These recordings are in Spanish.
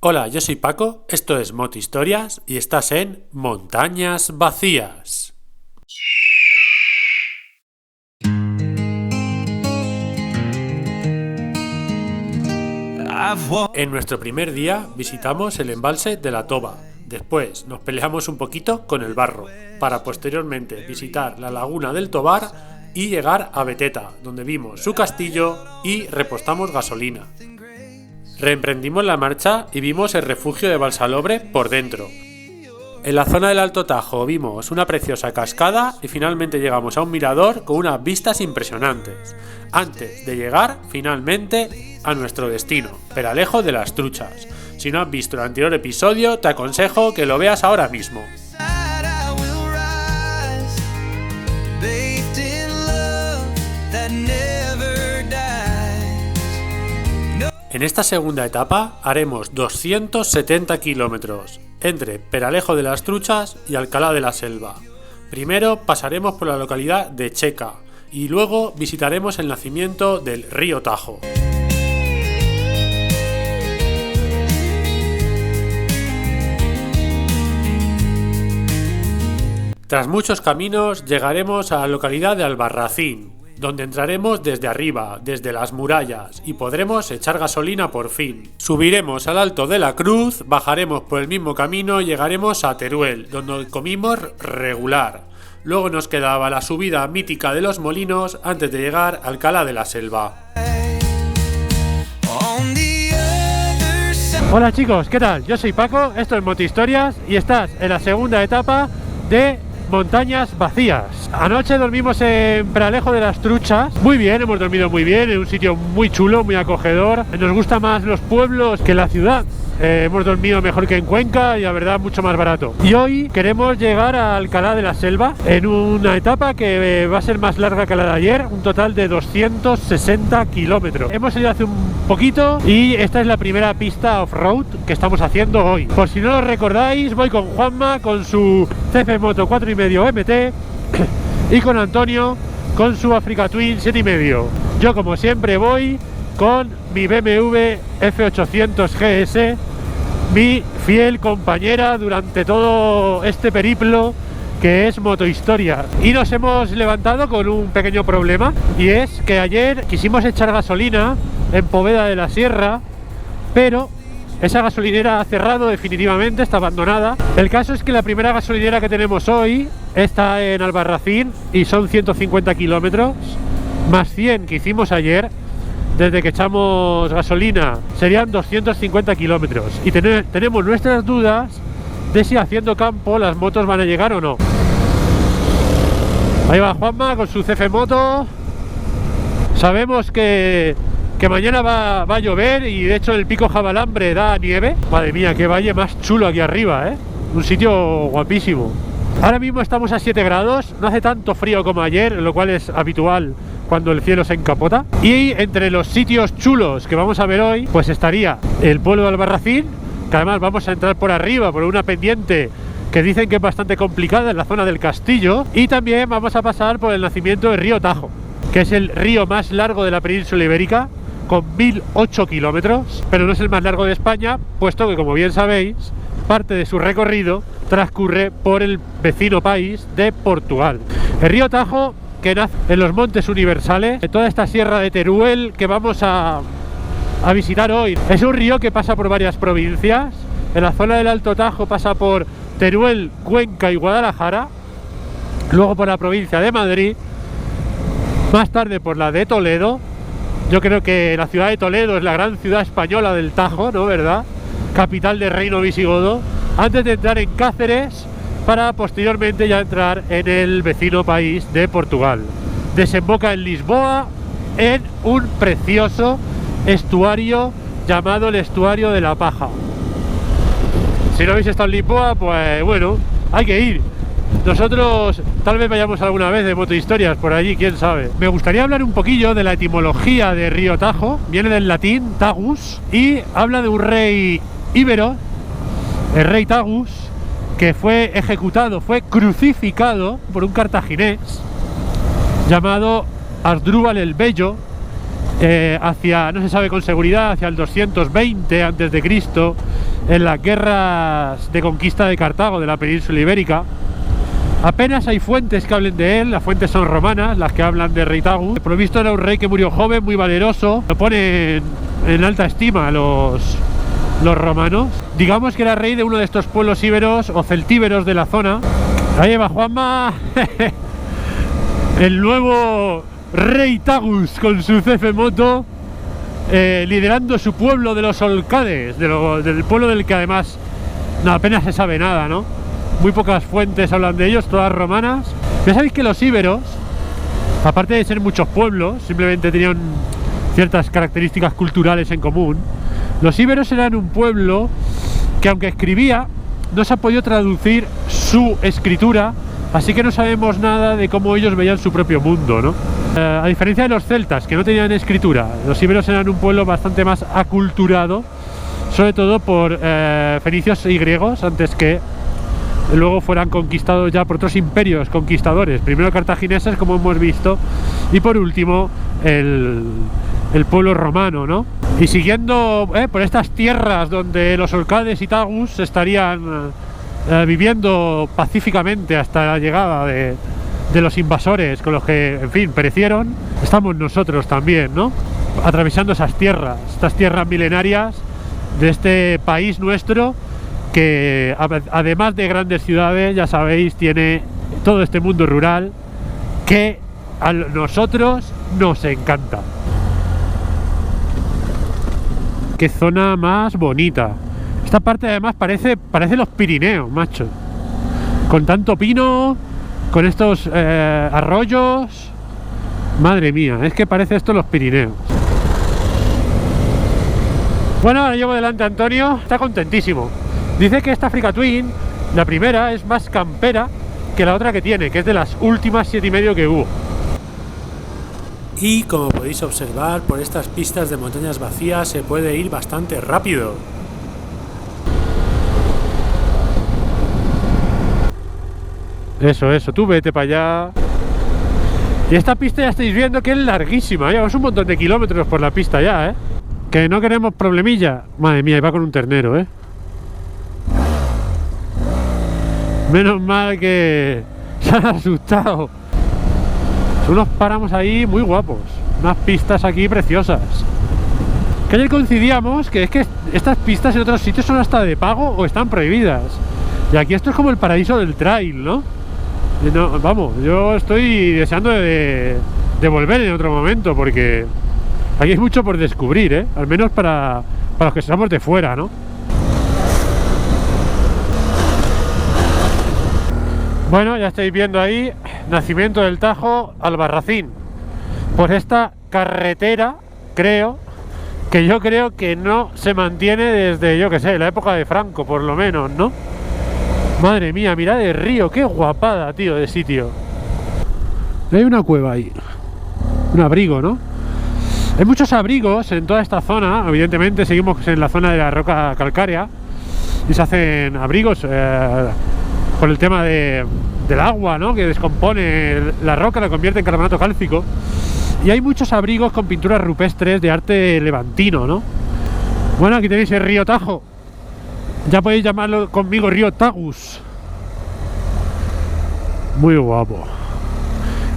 Hola, yo soy Paco, esto es Moto Historias y estás en Montañas Vacías. En nuestro primer día visitamos el embalse de la Toba. Después nos peleamos un poquito con el barro, para posteriormente visitar la laguna del Tobar y llegar a Beteta, donde vimos su castillo y repostamos gasolina. Reemprendimos la marcha y vimos el refugio de Balsalobre por dentro. En la zona del Alto Tajo vimos una preciosa cascada y finalmente llegamos a un mirador con unas vistas impresionantes, antes de llegar finalmente a nuestro destino, Peralejo de las Truchas. Si no has visto el anterior episodio, te aconsejo que lo veas ahora mismo. En esta segunda etapa haremos 270 kilómetros entre Peralejo de las Truchas y Alcalá de la Selva. Primero pasaremos por la localidad de Checa y luego visitaremos el nacimiento del río Tajo. Tras muchos caminos llegaremos a la localidad de Albarracín, donde entraremos desde arriba, desde las murallas, y podremos echar gasolina por fin. Subiremos al Alto de la Cruz, bajaremos por el mismo camino y llegaremos a Teruel, donde comimos regular. Luego nos quedaba la subida mítica de los Molinos antes de llegar a Alcalá de la Selva. Hola chicos, ¿qué tal? Yo soy Paco, esto es Moto Historias y estás en la segunda etapa de Montañas Vacías. Anoche dormimos en Peralejo de las Truchas. Muy bien, hemos dormido muy bien, en un sitio muy chulo, muy acogedor. Nos gustan más los pueblos que la ciudad. Hemos dormido mejor que en Cuenca y la verdad mucho más barato. Y hoy queremos llegar a Alcalá de la Selva en una etapa que va a ser más larga que la de ayer, un total de 260 kilómetros. Hemos salido hace un poquito y esta es la primera pista off-road que estamos haciendo hoy. Por si no lo recordáis, voy con Juanma con su CF Moto 4,5 MT y con Antonio con su Africa Twin 7,5. Yo como siempre voy con mi BMW F800 GS, mi fiel compañera durante todo este periplo que es Moto Historia. Y nos hemos levantado con un pequeño problema, y es que ayer quisimos echar gasolina en Poveda de la Sierra, pero esa gasolinera ha cerrado definitivamente, está abandonada. El caso es que la primera gasolinera que tenemos hoy está en Albarracín y son 150 kilómetros más 100 que hicimos ayer. Desde que echamos gasolina serían 250 kilómetros y tenemos nuestras dudas de si haciendo campo las motos van a llegar o no. Ahí va Juanma con su CF Moto. Sabemos que mañana va a llover y de hecho el Pico Jabalambre da nieve. Madre mía, qué valle más chulo aquí arriba, ¿eh? Un sitio guapísimo. Ahora mismo estamos a 7 grados, no hace tanto frío como ayer, lo cual es habitual cuando el cielo se encapota. Y entre los sitios chulos que vamos a ver hoy, pues estaría el pueblo de Albarracín, que además vamos a entrar por arriba, por una pendiente que dicen que es bastante complicada en la zona del castillo. Y también vamos a pasar por el nacimiento del río Tajo, que es el río más largo de la península ibérica, con 1008 kilómetros, pero no es el más largo de España, puesto que, como bien sabéis, parte de su recorrido transcurre por el vecino país de Portugal. El río Tajo, que nace en los Montes Universales, en toda esta sierra de Teruel que vamos a visitar hoy. Es un río que pasa por varias provincias. En la zona del Alto Tajo pasa por Teruel, Cuenca y Guadalajara, luego por la provincia de Madrid, más tarde por la de Toledo. Yo creo que la ciudad de Toledo es la gran ciudad española del Tajo, ¿no? ¿Verdad? Capital del reino visigodo, antes de entrar en Cáceres para posteriormente ya entrar en el vecino país de Portugal. Desemboca en Lisboa en un precioso estuario llamado el Estuario de la Paja. Si no habéis estado en Lisboa, pues bueno, hay que ir. Nosotros tal vez vayamos alguna vez de Moto Historias por allí, quién sabe. Me gustaría hablar un poquillo de la etimología de río Tajo. Viene del latín Tagus y habla de un rey íbero, el rey Tagus, que fue ejecutado, fue crucificado por un cartaginés llamado Asdrúbal el Bello, hacia, no se sabe con seguridad, hacia el 220 a.C., en las guerras de conquista de Cartago, de la península ibérica. Apenas hay fuentes que hablen de él, las fuentes son romanas, las que hablan de rey Tagus. Por lo visto era un rey que murió joven, muy valeroso, lo ponen en alta estima los romanos. Digamos que era rey de uno de estos pueblos íberos o celtíberos de la zona. Ahí va Juanma, el nuevo rey Tagus con su CF moto, liderando su pueblo de los Olcades, del pueblo del que además apenas se sabe nada, ¿no? Muy pocas fuentes hablan de ellos, todas romanas. Ya sabéis que los íberos, aparte de ser muchos pueblos, simplemente tenían ciertas características culturales en común. Los íberos eran un pueblo que, aunque escribía, no se ha podido traducir su escritura, así que no sabemos nada de cómo ellos veían su propio mundo, ¿no? A diferencia de los celtas, que no tenían escritura, los íberos eran un pueblo bastante más aculturado, sobre todo por fenicios y griegos, antes que luego fueran conquistados ya por otros imperios conquistadores, primero cartagineses, como hemos visto, y por último el pueblo romano, ¿no? Y siguiendo por estas tierras donde los Olcades y Tagus estarían viviendo pacíficamente hasta la llegada de los invasores, con los que, en fin, perecieron, estamos nosotros también, ¿no? Atravesando esas tierras, estas tierras milenarias de este país nuestro, que además de grandes ciudades, ya sabéis, tiene todo este mundo rural que a nosotros nos encanta. Qué zona más bonita. Esta parte además parece los Pirineos, macho. Con tanto pino, con estos arroyos. Madre mía, es que parece esto los Pirineos. Bueno, ahora llevo delante a Antonio, está contentísimo. Dice que esta Africa Twin, la primera, es más campera que la otra que tiene, que es de las últimas 7,5 que hubo. Y como podéis observar, por estas pistas de montañas vacías se puede ir bastante rápido. Eso, tú vete para allá. Y esta pista ya estáis viendo que es larguísima, llevamos un montón de kilómetros por la pista ya, ¿eh? Que no queremos problemilla. Madre mía, iba con un ternero, ¿eh? Menos mal que se han asustado. Son unos páramos ahí muy guapos, unas pistas aquí preciosas. Que ayer coincidíamos que es que estas pistas en otros sitios son hasta de pago o están prohibidas. Y aquí esto es como el paraíso del trail, ¿no? No, vamos, yo estoy deseando de volver en otro momento, porque aquí hay mucho por descubrir, ¿eh? Al menos para los que estamos de fuera, ¿no? Bueno, ya estáis viendo ahí Nacimiento del Tajo, Albarracín. Por esta carretera, yo creo que no se mantiene desde, yo que sé, la época de Franco, por lo menos, ¿no? Madre mía, mirad el río, qué guapada, tío, de sitio. Hay una cueva ahí, un abrigo, ¿no? Hay muchos abrigos en toda esta zona. Evidentemente seguimos en la zona de la roca calcárea y se hacen abrigos por el tema del agua, ¿no? Que descompone la roca, la convierte en carbonato cálcico. Y hay muchos abrigos con pinturas rupestres de arte levantino, ¿no? Bueno, aquí tenéis el río Tajo. Ya podéis llamarlo conmigo río Tagus. Muy guapo.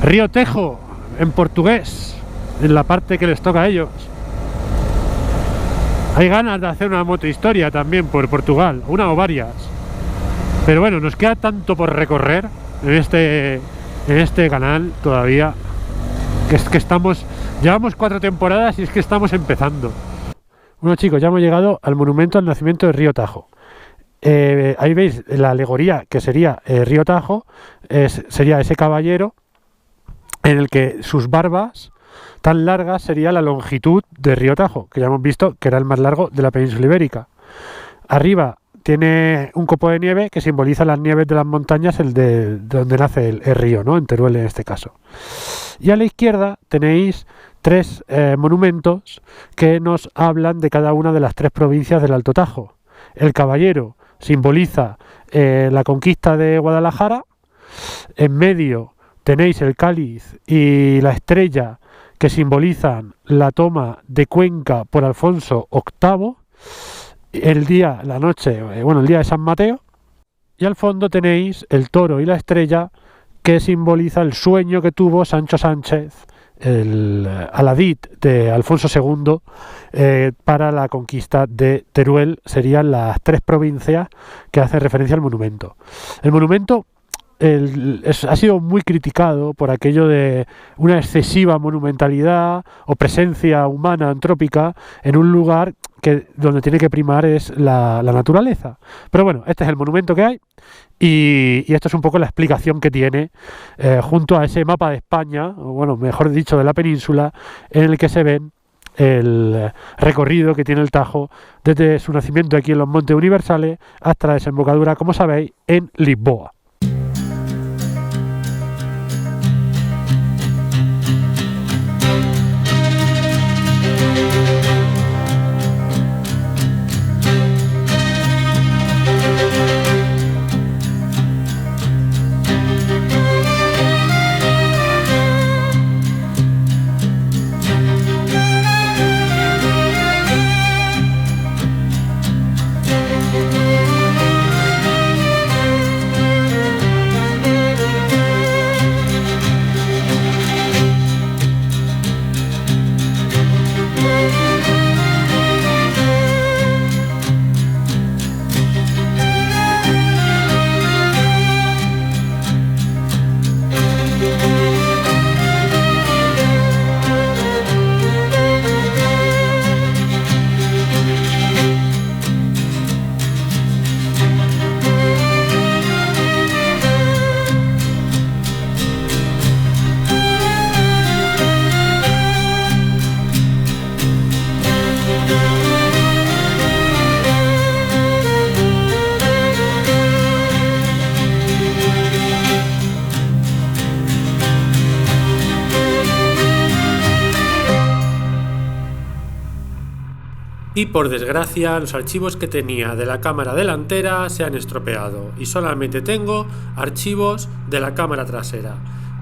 Río Tejo, en portugués, en la parte que les toca a ellos. Hay ganas de hacer una motohistoria también por Portugal, una o varias. Pero bueno, nos queda tanto por recorrer en este canal todavía, que es que llevamos 4 temporadas y es que estamos empezando. Bueno, chicos, ya hemos llegado al monumento al nacimiento del río Tajo. Ahí veis la alegoría que sería el río Tajo, sería ese caballero en el que sus barbas tan largas sería la longitud del río Tajo, que ya hemos visto que era el más largo de la península ibérica. Arriba tiene un copo de nieve que simboliza las nieves de las montañas, de donde nace el río, ¿no? En Teruel en este caso. Y a la izquierda tenéis 3 monumentos que nos hablan de cada una de las 3 provincias del Alto Tajo. El caballero simboliza la conquista de Guadalajara. En medio tenéis el cáliz y la estrella, que simbolizan la toma de Cuenca por Alfonso VIII. el día de San Mateo, y al fondo tenéis el toro y la estrella, que simboliza el sueño que tuvo Sancho Sánchez, el Aladid de Alfonso II, para la conquista de Teruel. Serían las 3 provincias que hace referencia al monumento. El monumento ha sido muy criticado por aquello de una excesiva monumentalidad o presencia humana antrópica en un lugar donde tiene que primar es la naturaleza. Pero bueno, este es el monumento que hay, y esto es un poco la explicación que tiene junto a ese mapa de España, o bueno, mejor dicho, de la península, en el que se ven el recorrido que tiene el Tajo desde su nacimiento aquí en los Montes Universales hasta la desembocadura, como sabéis, en Lisboa. Y por desgracia, los archivos que tenía de la cámara delantera se han estropeado y solamente tengo archivos de la cámara trasera.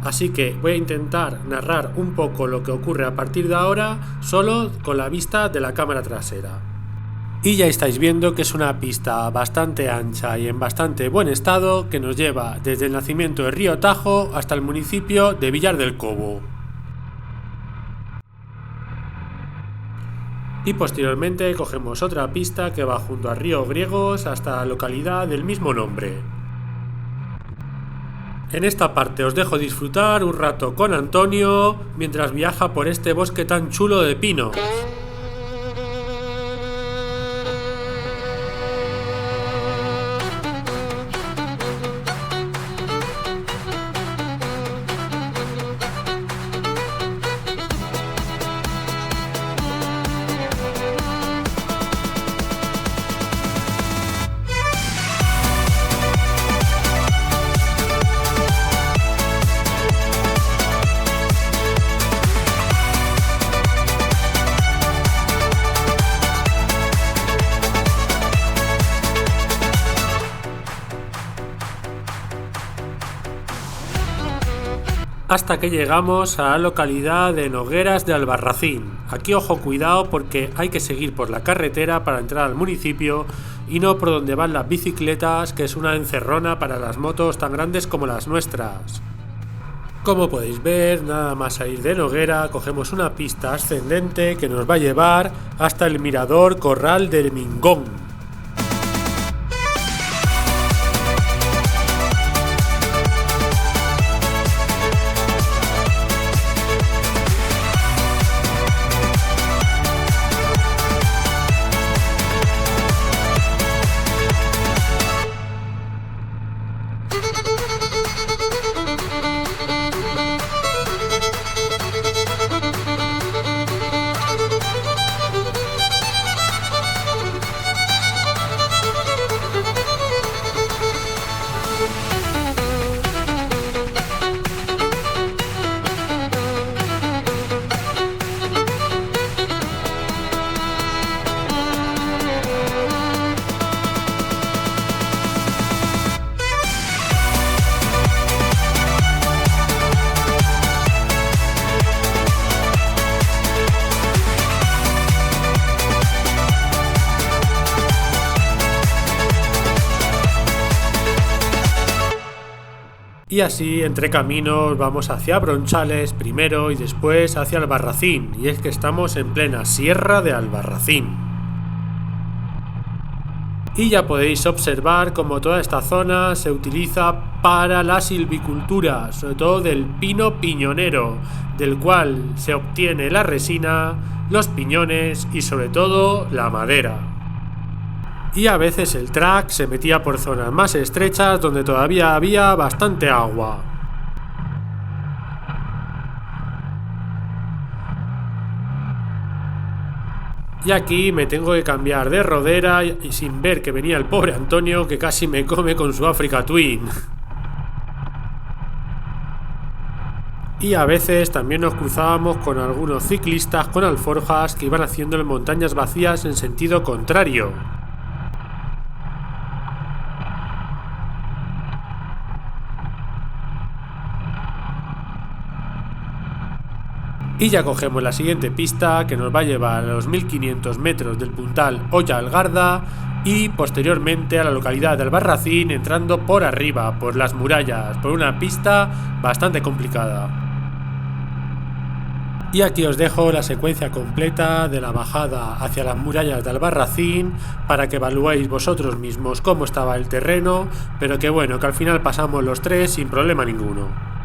Así que voy a intentar narrar un poco lo que ocurre a partir de ahora solo con la vista de la cámara trasera. Y ya estáis viendo que es una pista bastante ancha y en bastante buen estado, que nos lleva desde el nacimiento del río Tajo hasta el municipio de Villar del Cobo. Y posteriormente cogemos otra pista que va junto al río Griegos hasta la localidad del mismo nombre. En esta parte os dejo disfrutar un rato con Antonio mientras viaja por este bosque tan chulo de pinos. Hasta que llegamos a la localidad de Nogueras de Albarracín. Aquí ojo, cuidado, porque hay que seguir por la carretera para entrar al municipio y no por donde van las bicicletas, que es una encerrona para las motos tan grandes como las nuestras. Como podéis ver, nada más salir de Noguera, cogemos una pista ascendente que nos va a llevar hasta el mirador Corral del Mingón. Y así, entre caminos, vamos hacia Bronchales primero y después hacia Albarracín, y es que estamos en plena sierra de Albarracín. Y ya podéis observar cómo toda esta zona se utiliza para la silvicultura, sobre todo del pino piñonero, del cual se obtiene la resina, los piñones y sobre todo la madera. Y a veces el track se metía por zonas más estrechas donde todavía había bastante agua. Y aquí me tengo que cambiar de rodera y sin ver que venía el pobre Antonio, que casi me come con su Africa Twin. Y a veces también nos cruzábamos con algunos ciclistas con alforjas que iban haciendo montañas vacías en sentido contrario. Y ya cogemos la siguiente pista, que nos va a llevar a los 1500 metros del puntal Olla Algarda y posteriormente a la localidad de Albarracín, entrando por arriba, por las murallas, por una pista bastante complicada. Y aquí os dejo la secuencia completa de la bajada hacia las murallas de Albarracín para que evaluéis vosotros mismos cómo estaba el terreno, pero que bueno, que al final pasamos los tres sin problema ninguno.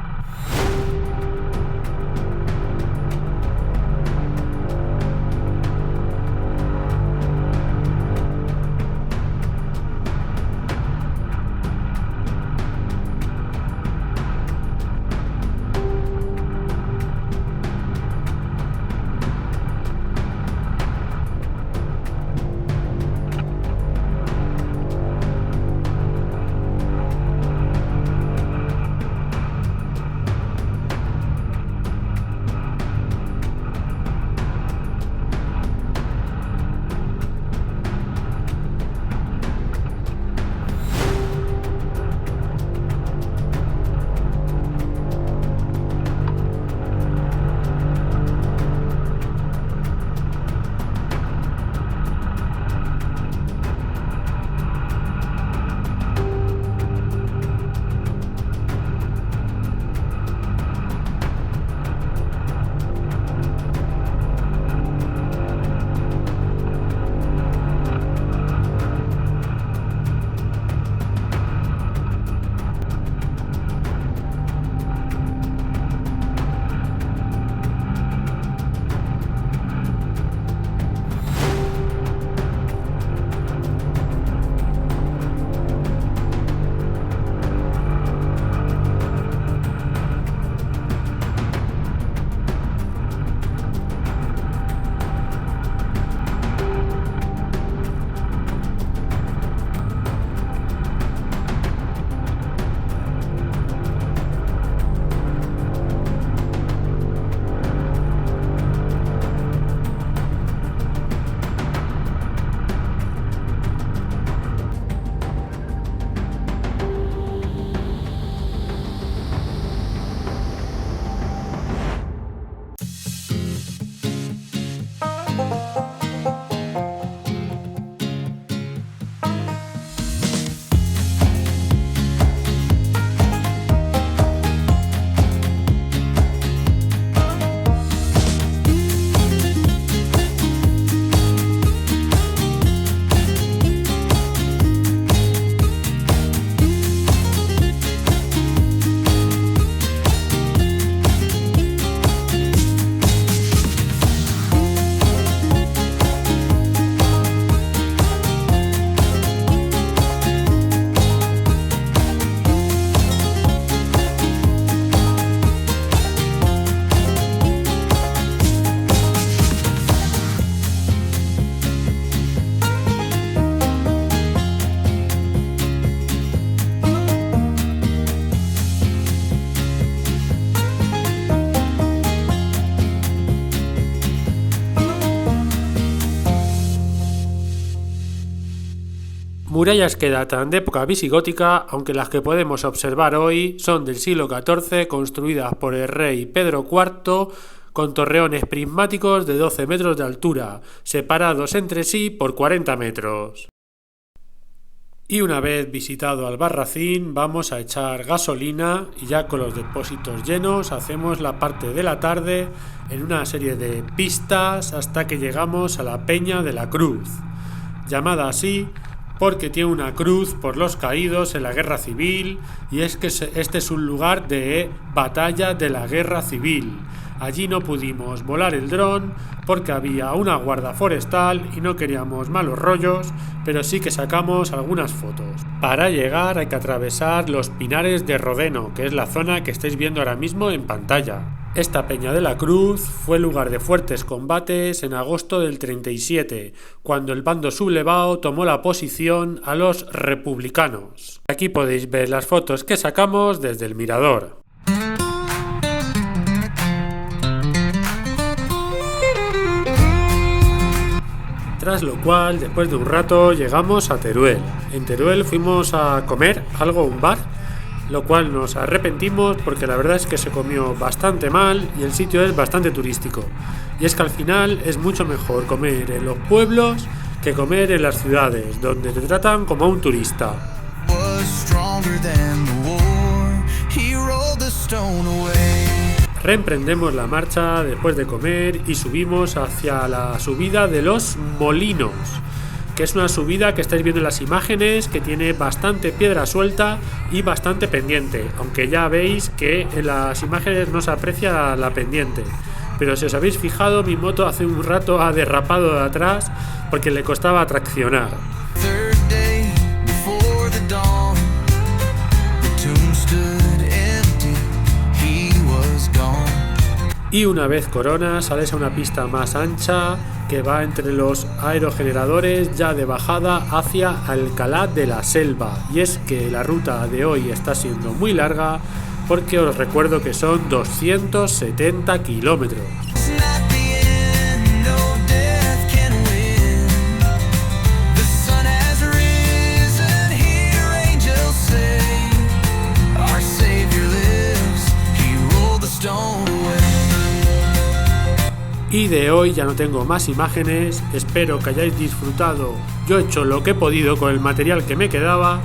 Murallas que datan de época visigótica, aunque las que podemos observar hoy son del siglo XIV, construidas por el rey Pedro IV, con torreones prismáticos de 12 metros de altura, separados entre sí por 40 metros. Y una vez visitado Albarracín, vamos a echar gasolina y ya con los depósitos llenos hacemos la parte de la tarde en una serie de pistas hasta que llegamos a la Peña de la Cruz, llamada así porque tiene una cruz por los caídos en la guerra civil, y es que este es un lugar de batalla de la guerra civil. Allí no pudimos volar el dron porque había una guarda forestal y no queríamos malos rollos, pero sí que sacamos algunas fotos. Para llegar hay que atravesar los Pinares de Rodeno, que es la zona que estáis viendo ahora mismo en pantalla. Esta Peña de la Cruz fue lugar de fuertes combates en agosto del 37, cuando el bando sublevado tomó la posición a los republicanos. Aquí podéis ver las fotos que sacamos desde el mirador. Tras lo cual, después de un rato, llegamos a Teruel. En Teruel fuimos a comer algo a un bar, lo cual nos arrepentimos porque la verdad es que se comió bastante mal y el sitio es bastante turístico. Y es que al final es mucho mejor comer en los pueblos que comer en las ciudades, donde te tratan como a un turista. Reemprendemos la marcha después de comer y subimos hacia la subida de los Molinos, que es una subida que estáis viendo en las imágenes, que tiene bastante piedra suelta y bastante pendiente, aunque ya veis que en las imágenes no se aprecia la pendiente. Pero si os habéis fijado, mi moto hace un rato ha derrapado de atrás porque le costaba traccionar. Y una vez Corona sales a una pista más ancha que va entre los aerogeneradores ya de bajada hacia Alcalá de la Selva. Y es que la ruta de hoy está siendo muy larga porque os recuerdo que son 270 kilómetros. Y de hoy ya no tengo más imágenes, espero que hayáis disfrutado. Yo he hecho lo que he podido con el material que me quedaba.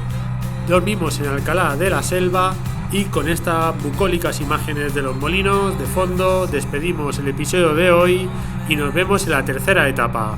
Dormimos en Alcalá de la Selva y con estas bucólicas imágenes de los molinos de fondo despedimos el episodio de hoy y nos vemos en la tercera etapa.